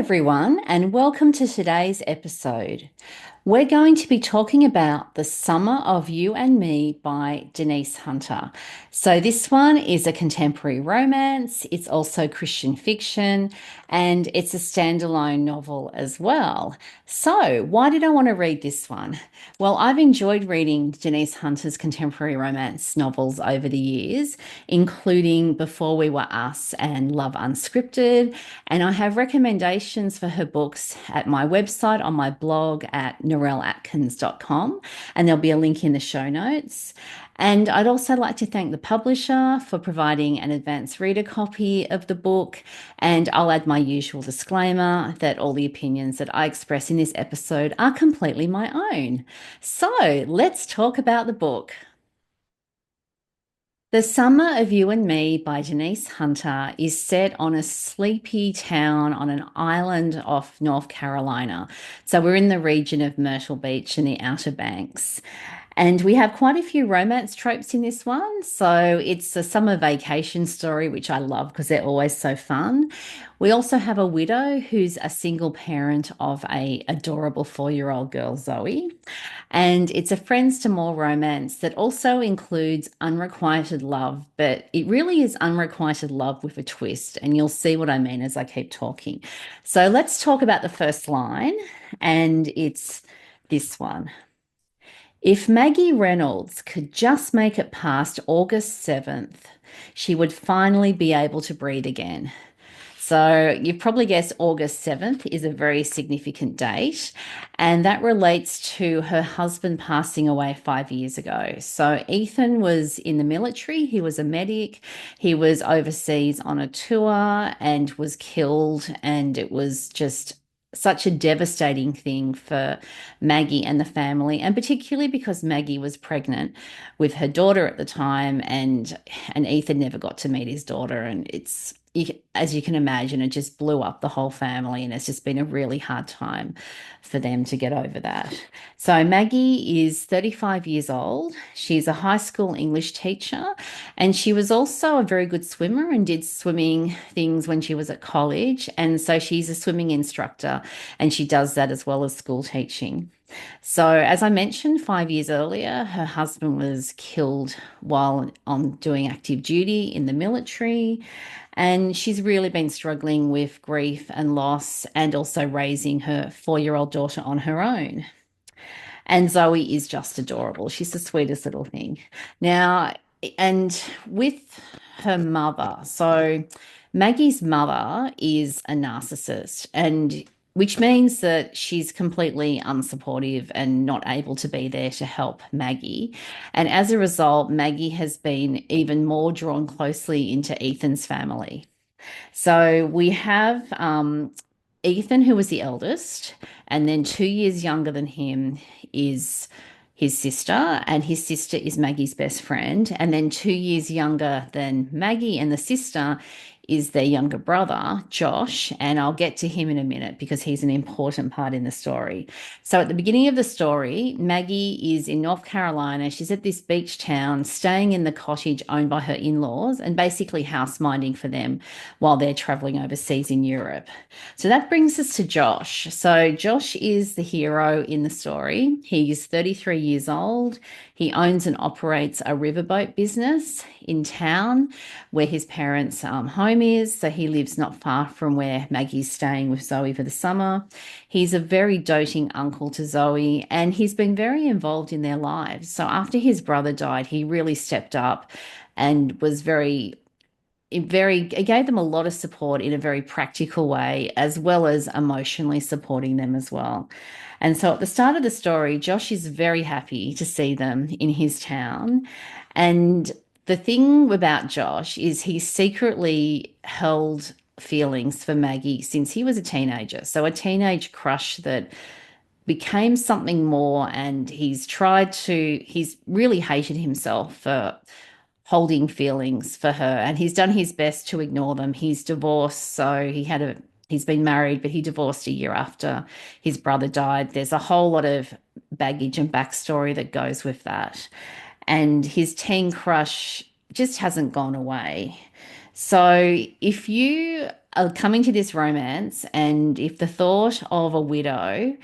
everyone, and welcome to today's episode. We're going to be talking about The Summer of You and Me by Denise Hunter. So, this one is a contemporary romance, it's also Christian fiction, and it's a standalone novel as well. So, why did I want to read this one? Well, I've enjoyed reading Denise Hunter's contemporary romance novels over the years, including Before We Were Us and Love Unscripted. And I have recommendations for her books at my website on my blog at narelleatkins.com. And there'll be a link in the show notes. And I'd also like to thank the publisher for providing an advance reader copy of the book. And I'll add my usual disclaimer that all the opinions that I express in this episode are completely my own. So let's talk about the book. The Summer of You and Me by Denise Hunter is set on a sleepy town on an island off North Carolina. So we're in the region of Myrtle Beach and the Outer Banks. And we have quite a few romance tropes in this one. So it's a summer vacation story, which I love because they're always so fun. We also have a widow who's a single parent of a adorable 4-year-old girl, Zoe. And it's a friends to more romance that also includes unrequited love, but it really is unrequited love with a twist. And you'll see what I mean as I keep talking. So let's talk about the first line, and it's this one. If Maggie Reynolds could just make it past August 7th, she would finally be able to breathe again. So you've probably guessed August 7th is a very significant date, and that relates to her husband passing away 5 years ago. So Ethan was in the military, he was a medic, he was overseas on a tour and was killed, and it was just such a devastating thing for Maggie and the family, and particularly because Maggie was pregnant with her daughter at the time, and Ethan never got to meet his daughter, and as you can imagine, it just blew up the whole family, and it's just been a really hard time for them to get over that. So Maggie is 35 years old. She's a high school English teacher, and she was also a very good swimmer and did swimming things when she was at college. And so she's a swimming instructor, and she does that as well as school teaching. So, as I mentioned, 5 years earlier, her husband was killed while on doing active duty in the military. And she's really been struggling with grief and loss and also raising her 4-year-old daughter on her own. And Zoe is just adorable. She's the sweetest little thing. Now, and with her mother, so Maggie's mother is a narcissist, and which means that she's completely unsupportive and not able to be there to help Maggie. And as a result, Maggie has been even more drawn closely into Ethan's family. So we have Ethan, who was the eldest, and then 2 years younger than him is his sister, and his sister is Maggie's best friend. And then 2 years younger than Maggie and the sister is their younger brother, Josh, and I'll get to him in a minute because he's an important part in the story. So at the beginning of the story, Maggie is in North Carolina. She's at this beach town, staying in the cottage owned by her in-laws and basically house minding for them while they're traveling overseas in Europe. So that brings us to Josh. So Josh is the hero in the story. He's 33 years old. He owns and operates a riverboat business in town where his parents' home is. So he lives not far from where Maggie's staying with Zoe for the summer. He's a very doting uncle to Zoe, and he's been very involved in their lives. So after his brother died, he really stepped up and was it gave them a lot of support in a very practical way, as well as emotionally supporting them as well. And so at the start of the story, Josh is very happy to see them in his town. And the thing about Josh is he's secretly held feelings for Maggie since he was a teenager. So a teenage crush that became something more, and he's really hated himself for holding feelings for her, and he's done his best to ignore them. He's divorced, so he's been married, but he divorced a year after his brother died. There's a whole lot of baggage and backstory that goes with that. And his teen crush just hasn't gone away. So if you coming to this romance, and if the thought of a widow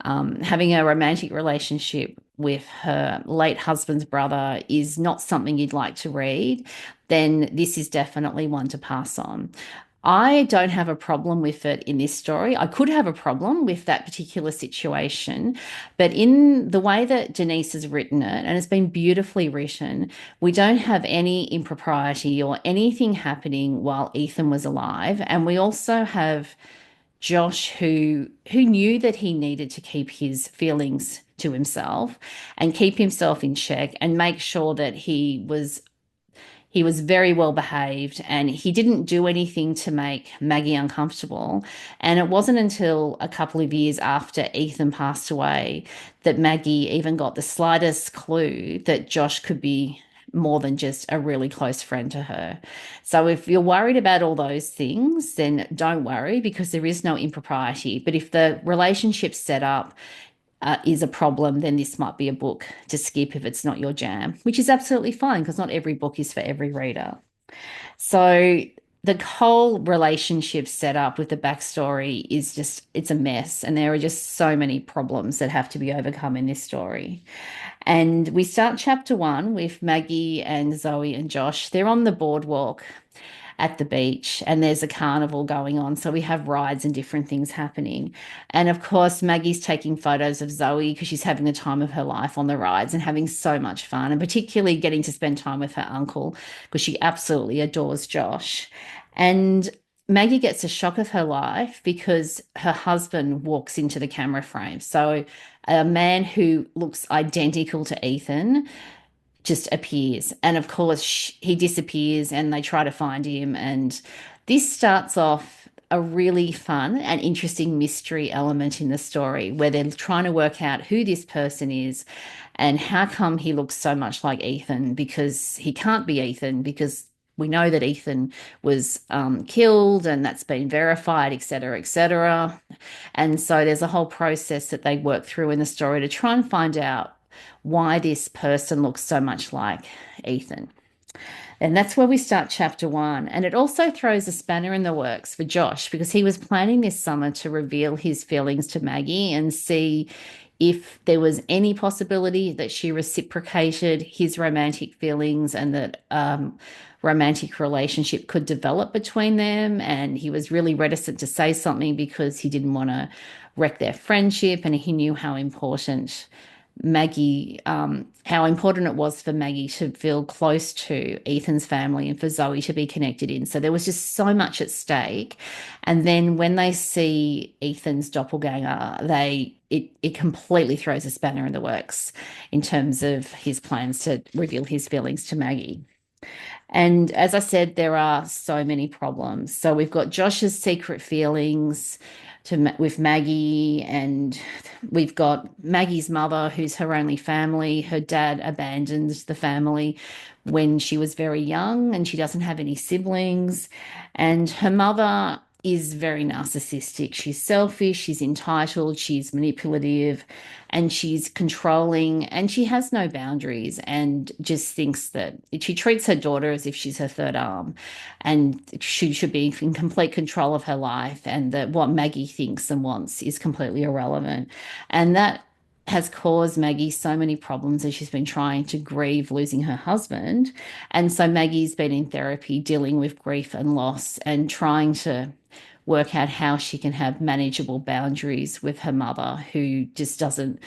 having a romantic relationship with her late husband's brother is not something you'd like to read, then this is definitely one to pass on. I don't have a problem with it in this story. I could have a problem with that particular situation, but in the way that Denise has written it, and it's been beautifully written, we don't have any impropriety or anything happening while Ethan was alive. And we also have Josh who knew that he needed to keep his feelings to himself and keep himself in check and make sure that he was very well behaved and he didn't do anything to make Maggie uncomfortable. And it wasn't until a couple of years after Ethan passed away that Maggie even got the slightest clue that Josh could be more than just a really close friend to her. So if you're worried about all those things, then don't worry because there is no impropriety. But if the relationship's set up is a problem, then this might be a book to skip if it's not your jam, which is absolutely fine because not every book is for every reader. So the whole relationship set up with the backstory is just, it's a mess. And there are just so many problems that have to be overcome in this story. And we start chapter one with Maggie and Zoe and Josh. They're on the boardwalk at the beach and there's a carnival going on. So we have rides and different things happening. And of course, Maggie's taking photos of Zoe because she's having the time of her life on the rides and having so much fun, and particularly getting to spend time with her uncle because she absolutely adores Josh. And Maggie gets a shock of her life because her husband walks into the camera frame. So a man who looks identical to Ethan just appears. And of course, he disappears and they try to find him. And this starts off a really fun and interesting mystery element in the story where they're trying to work out who this person is and how come he looks so much like Ethan, because he can't be Ethan because we know that Ethan was killed and that's been verified, et cetera, et cetera. And so there's a whole process that they work through in the story to try and find out why this person looks so much like Ethan. And that's where we start chapter one. And it also throws a spanner in the works for Josh because he was planning this summer to reveal his feelings to Maggie and see if there was any possibility that she reciprocated his romantic feelings and that romantic relationship could develop between them. And he was really reticent to say something because he didn't want to wreck their friendship, and he knew how important how important it was for Maggie to feel close to Ethan's family and for Zoe to be connected in. So there was just so much at stake. And then when they see Ethan's doppelganger, it completely throws a spanner in the works in terms of his plans to reveal his feelings to Maggie. And as I said, there are so many problems. So we've got Josh's secret feelings with Maggie, and we've got Maggie's mother, who's her only family. Her dad abandoned the family when she was very young, and she doesn't have any siblings. And her mother is very narcissistic. She's selfish, she's entitled, she's manipulative, and she's controlling, and she has no boundaries and just thinks that she treats her daughter as if she's her third arm and she should be in complete control of her life, and that what Maggie thinks and wants is completely irrelevant. And that has caused Maggie so many problems as she's been trying to grieve losing her husband. And so Maggie's been in therapy dealing with grief and loss and trying to work out how she can have manageable boundaries with her mother, who just doesn't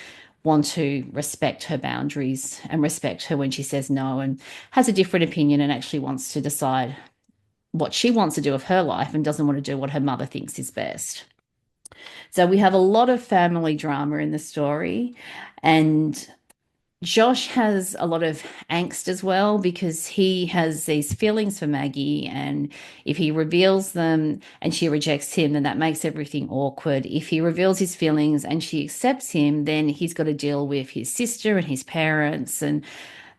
want to respect her boundaries and respect her when she says no, and has a different opinion and actually wants to decide what she wants to do with her life and doesn't want to do what her mother thinks is best. So we have a lot of family drama in the story, and Josh has a lot of angst as well because he has these feelings for Maggie, and if he reveals them and she rejects him, then that makes everything awkward. If he reveals his feelings and she accepts him, then he's got to deal with his sister and his parents and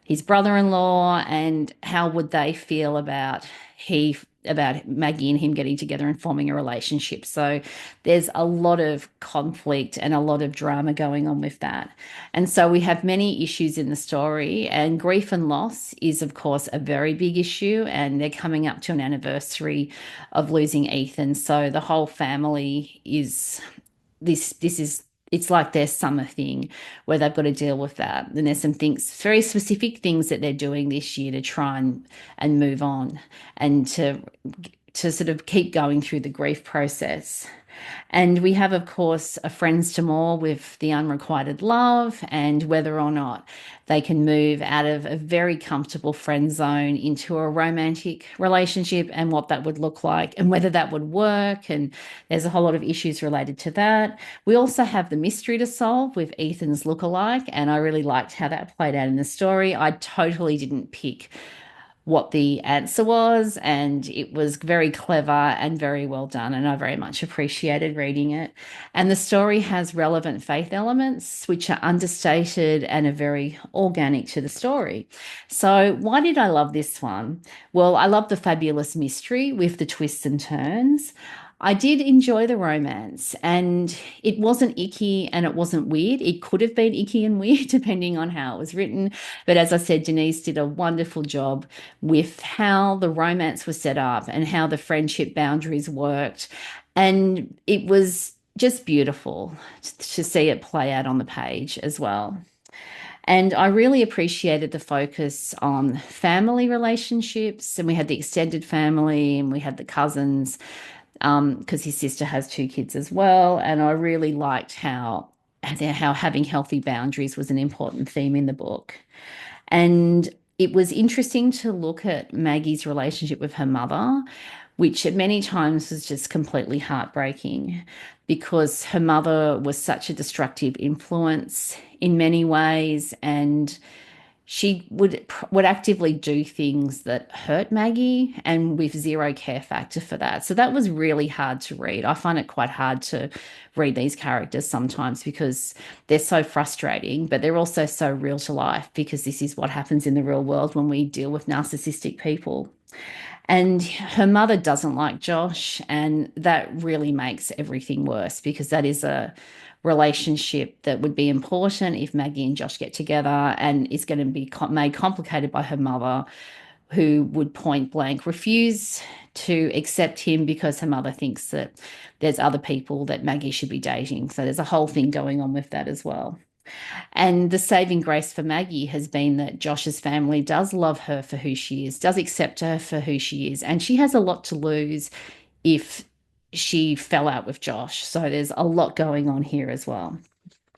his brother-in-law, and how would they feel about he about Maggie and him getting together and forming a relationship. So there's a lot of conflict and a lot of drama going on with that. And so we have many issues in the story, and grief and loss is, of course, a very big issue. And they're coming up to an anniversary of losing Ethan. So the whole family is this is it's like their summer thing where they've got to deal with that. And there's some things, very specific things that they're doing this year to try and move on and to sort of keep going through the grief process. And we have, of course, a friends to more with the unrequited love and whether or not they can move out of a very comfortable friend zone into a romantic relationship and what that would look like and whether that would work. And there's a whole lot of issues related to that. We also have the mystery to solve with Ethan's lookalike, and I really liked how that played out in the story. I totally didn't pick what the answer was, and it was very clever and very well done, and I very much appreciated reading it. And the story has relevant faith elements which are understated and are very organic to the story. So why did I love this one? Well, I love the fabulous mystery with the twists and turns. I did enjoy the romance, and it wasn't icky and it wasn't weird. It could have been icky and weird depending on how it was written. But as I said, Denise did a wonderful job with how the romance was set up and how the friendship boundaries worked. And it was just beautiful to see it play out on the page as well. And I really appreciated the focus on family relationships. And we had the extended family and we had the cousins, because his sister has two kids as well. And I really liked how having healthy boundaries was an important theme in the book. And it was interesting to look at Maggie's relationship with her mother, which at many times was just completely heartbreaking because her mother was such a destructive influence in many ways, and she would actively do things that hurt Maggie and with zero care factor for that. So that was really hard to read. I find it quite hard to read these characters sometimes because they're so frustrating, but they're also so real to life because this is what happens in the real world when we deal with narcissistic people. And her mother doesn't like Josh, and that really makes everything worse because that is a relationship that would be important if Maggie and Josh get together, and is going to be made complicated by her mother, who would point blank refuse to accept him because her mother thinks that there's other people that Maggie should be dating. So there's a whole thing going on with that as well. And the saving grace for Maggie has been that Josh's family does love her for who she is, does accept her for who she is. And she has a lot to lose if she fell out with Josh. So there's a lot going on here as well.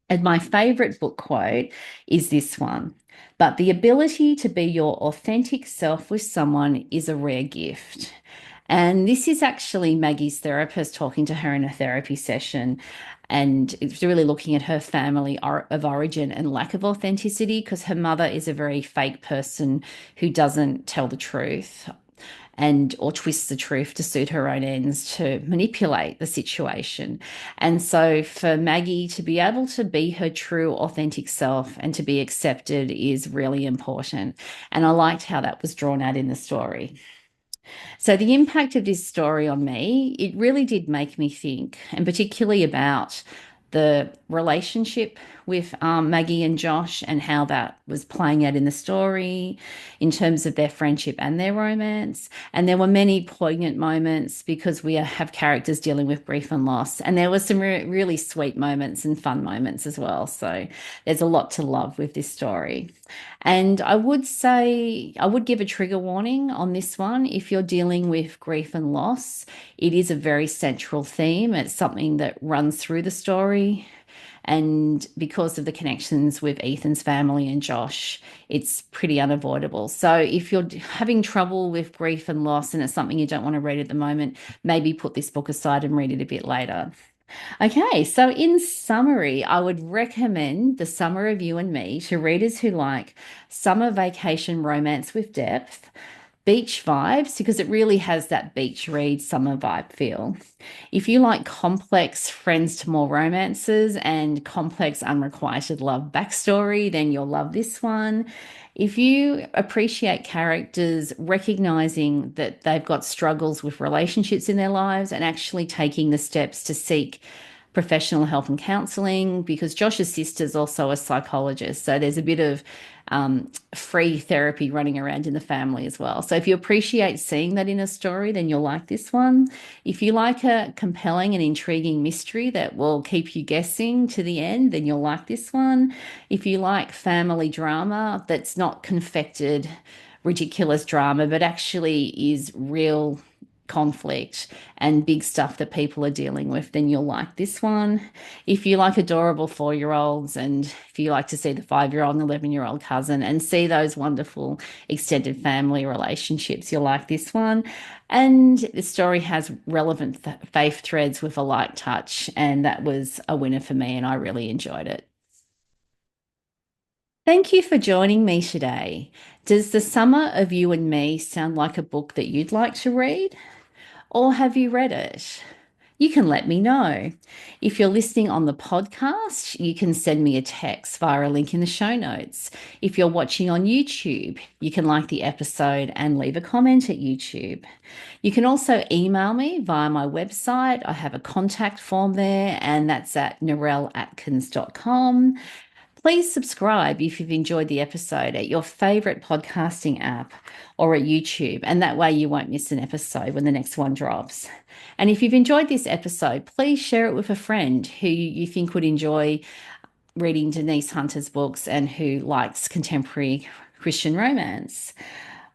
And my favorite book quote is this one: "But the ability to be your authentic self with someone is a rare gift." And this is actually Maggie's therapist talking to her in a therapy session. And it's really looking at her family of origin and lack of authenticity because her mother is a very fake person who doesn't tell the truth and or twists the truth to suit her own ends to manipulate the situation. And so for Maggie to be able to be her true authentic self and to be accepted is really important. And I liked how that was drawn out in the story. So the impact of this story on me, it really did make me think, and particularly about the relationship with Maggie and Josh and how that was playing out in the story in terms of their friendship and their romance. And there were many poignant moments because we have characters dealing with grief and loss. And there were some really sweet moments and fun moments as well. So there's a lot to love with this story. And I would say, I would give a trigger warning on this one. If you're dealing with grief and loss, it is a very central theme. It's something that runs through the story. And because of the connections with Ethan's family and Josh, it's pretty unavoidable. So if you're having trouble with grief and loss and it's something you don't want to read at the moment, maybe put this book aside and read it a bit later. Okay, so in summary, I would recommend The Summer of You and Me to readers who like summer vacation romance with depth, beach vibes because it really has that beach read summer vibe feel. If you like complex friends to more romances and complex unrequited love backstory, then you'll love this one. If you appreciate characters recognizing that they've got struggles with relationships in their lives and actually taking the steps to seek professional help and counseling, because Josh's sister's also a psychologist. So there's a bit of free therapy running around in the family as well. So if you appreciate seeing that in a story, then you'll like this one. If you like a compelling and intriguing mystery that will keep you guessing to the end, then you'll like this one. If you like family drama that's not confected, ridiculous drama, but actually is real conflict and big stuff that people are dealing with, then you'll like this one. If you like adorable 4-year-olds and if you like to see the 5-year-old and 11-year-old cousin and see those wonderful extended family relationships, you'll like this one. And the story has relevant faith threads with a light touch, and that was a winner for me, and I really enjoyed it. Thank you for joining me today. Does The Summer of You and Me sound like a book that you'd like to read? Or have you read it? You can let me know. If you're listening on the podcast, you can send me a text via a link in the show notes. If you're watching on YouTube, you can like the episode and leave a comment at YouTube. You can also email me via my website. I have a contact form there, and that's at narelleatkins.com. Please subscribe if you've enjoyed the episode at your favorite podcasting app or at YouTube, and that way you won't miss an episode when the next one drops. And if you've enjoyed this episode, please share it with a friend who you think would enjoy reading Denise Hunter's books and who likes contemporary Christian romance.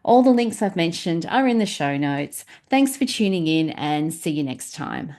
All the links I've mentioned are in the show notes. Thanks for tuning in, and see you next time.